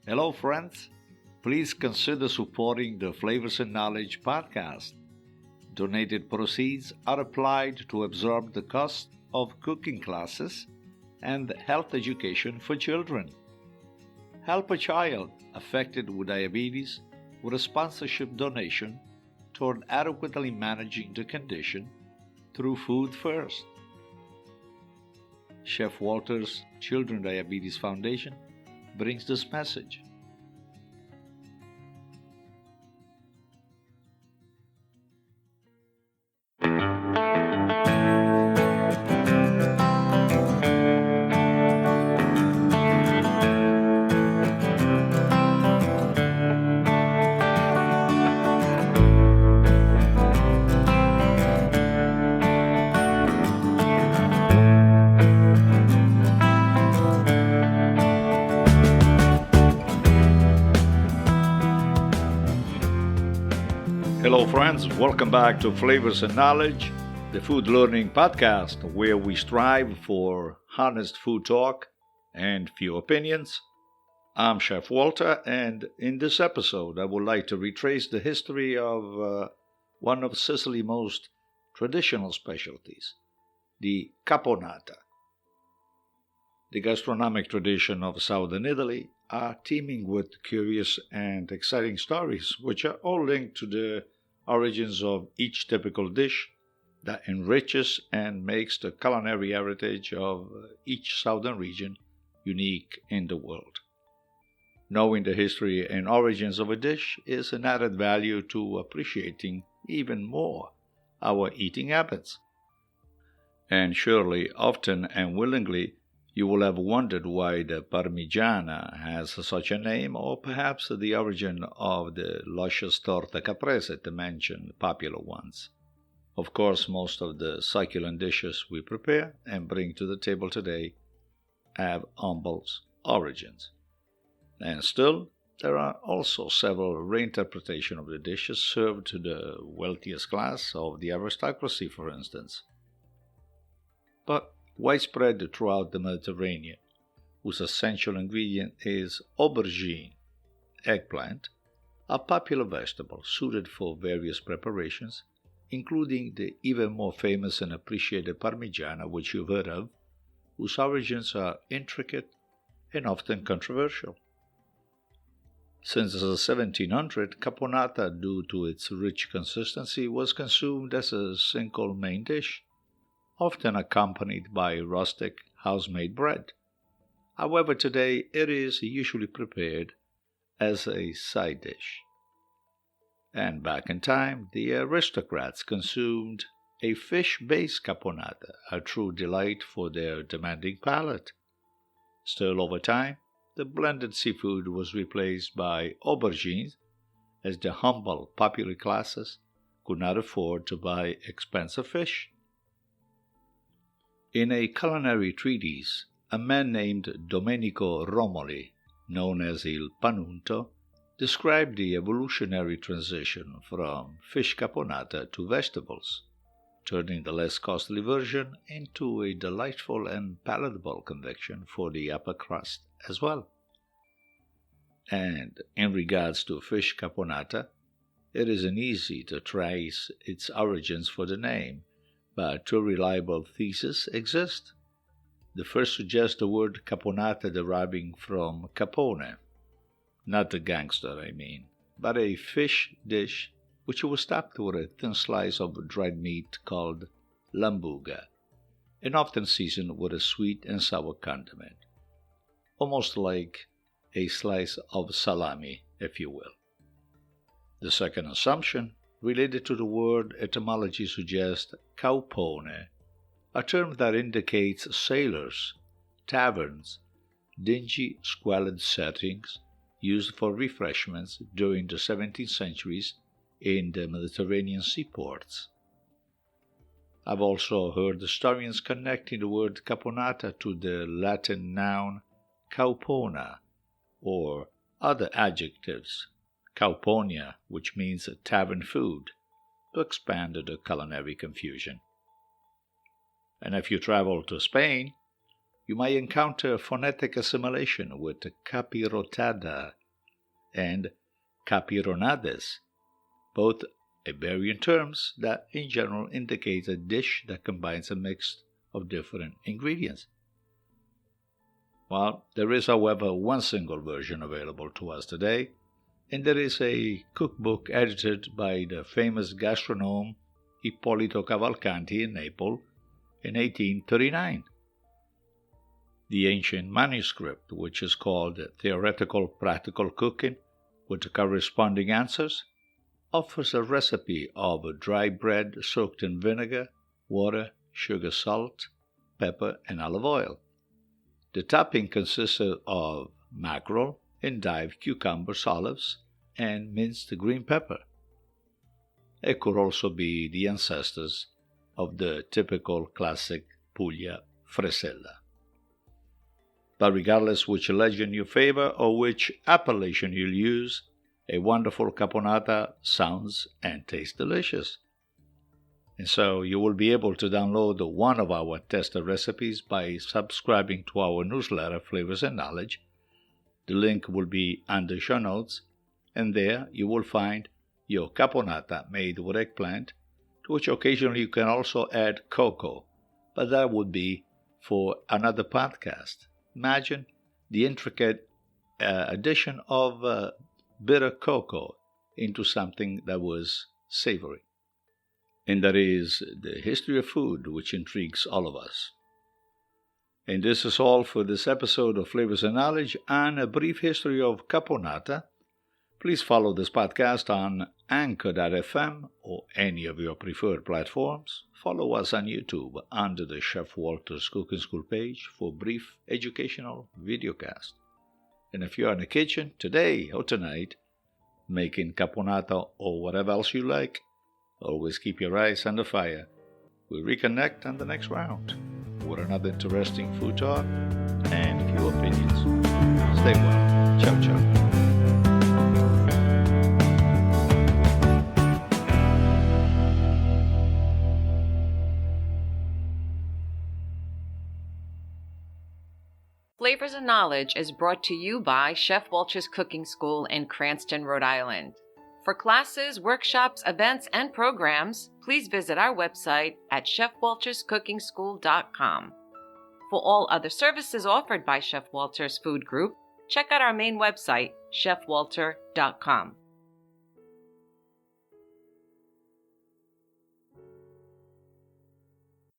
Hello, friends. Please consider supporting the Flavors and Knowledge podcast. Donated proceeds are applied to absorb the cost of cooking classes and health education for children. Help a child affected with diabetes with a sponsorship donation toward adequately managing the condition through Food First. Chef Walter's Children Diabetes Foundation brings this message. Hello, friends. Welcome back to Flavors and Knowledge, the food learning podcast where we strive for honest food talk and few opinions. I'm Chef Walter, and in this episode, I would like to retrace the history of one of Sicily's most traditional specialties, the Caponata. The gastronomic tradition of southern Italy are teeming with curious and exciting stories, which are all linked to the origins of each typical dish that enriches and makes the culinary heritage of each southern region unique in the world. Knowing the history and origins of a dish is an added value to appreciating even more our eating habits. And surely, often and willingly, you will have wondered why the Parmigiana has such a name, or perhaps the origin of the luscious Torta Caprese to mention popular ones. Of course, most of the succulent dishes we prepare and bring to the table today have humble origins. And still, there are also several reinterpretations of the dishes served to the wealthiest class of the aristocracy, for instance. But widespread throughout the Mediterranean, whose essential ingredient is aubergine, eggplant, a popular vegetable suited for various preparations, including the even more famous and appreciated Parmigiana, which you've heard of, whose origins are intricate and often controversial. Since the 1700s, Caponata, due to its rich consistency, was consumed as a single main dish, often accompanied by rustic house-made bread. However, today it is usually prepared as a side dish. And back in time, the aristocrats consumed a fish-based caponata, a true delight for their demanding palate. Still, over time, the blended seafood was replaced by aubergines, as the humble popular classes could not afford to buy expensive fish. In a culinary treatise, a man named Domenico Romoli, known as Il Panunto, described the evolutionary transition from fish caponata to vegetables, turning the less costly version into a delightful and palatable confection for the upper crust as well. And in regards to fish caponata, it isn't easy to trace its origins for the name, but two reliable theses exist. The first suggests the word caponata deriving from capone, not the gangster, but a fish dish which was topped with a thin slice of dried meat called lambuga, and often seasoned with a sweet and sour condiment, almost like a slice of salami, if you will. The second assumption, related to the word etymology, suggests caupone, a term that indicates sailors, taverns, dingy, squalid settings used for refreshments during the 17th centuries in the Mediterranean seaports. I've also heard historians connecting the word caponata to the Latin noun caupona, or other adjectives, cauponia, which means tavern food, to expand the culinary confusion. And if you travel to Spain, you might encounter phonetic assimilation with capirotada and capironades, both Iberian terms that in general indicate a dish that combines a mix of different ingredients. Well, there is, however, one single version available to us today, and there is a cookbook edited by the famous gastronome Ippolito Cavalcanti in Naples in 1839. The ancient manuscript, which is called Theoretical Practical Cooking with the corresponding answers, offers a recipe of dry bread soaked in vinegar, water, sugar, salt, pepper, and olive oil. The topping consisted of mackerel, endive, cucumbers, olives, and minced green pepper. It could also be the ancestors of the typical classic Puglia fresella. But regardless which legend you favor or which appellation you'll use, a wonderful caponata sounds and tastes delicious. And so you will be able to download one of our tested recipes by subscribing to our newsletter, Flavors and Knowledge. The link will be under show notes, and there you will find your caponata made with eggplant, to which occasionally you can also add cocoa, but that would be for another podcast. Imagine the intricate addition of bitter cocoa into something that was savory. And that is the history of food which intrigues all of us. And this is all for this episode of Flavors and Knowledge and a brief history of caponata. Please follow this podcast on Anchor.fm or any of your preferred platforms. Follow us on YouTube under the Chef Walter's Cooking School page for brief educational videocast. And if you're in the kitchen today or tonight, making caponata or whatever else you like, always keep your eyes on the fire. We'll reconnect on the next round with another interesting food talk and a few opinions. Stay well. Ciao, ciao. Flavors and Knowledge is brought to you by Chef Walter's Cooking School in Cranston, Rhode Island. For classes, workshops, events, and programs, please visit our website at chefwalterscookingschool.com. For all other services offered by Chef Walter's Food Group, check out our main website, chefwalter.com.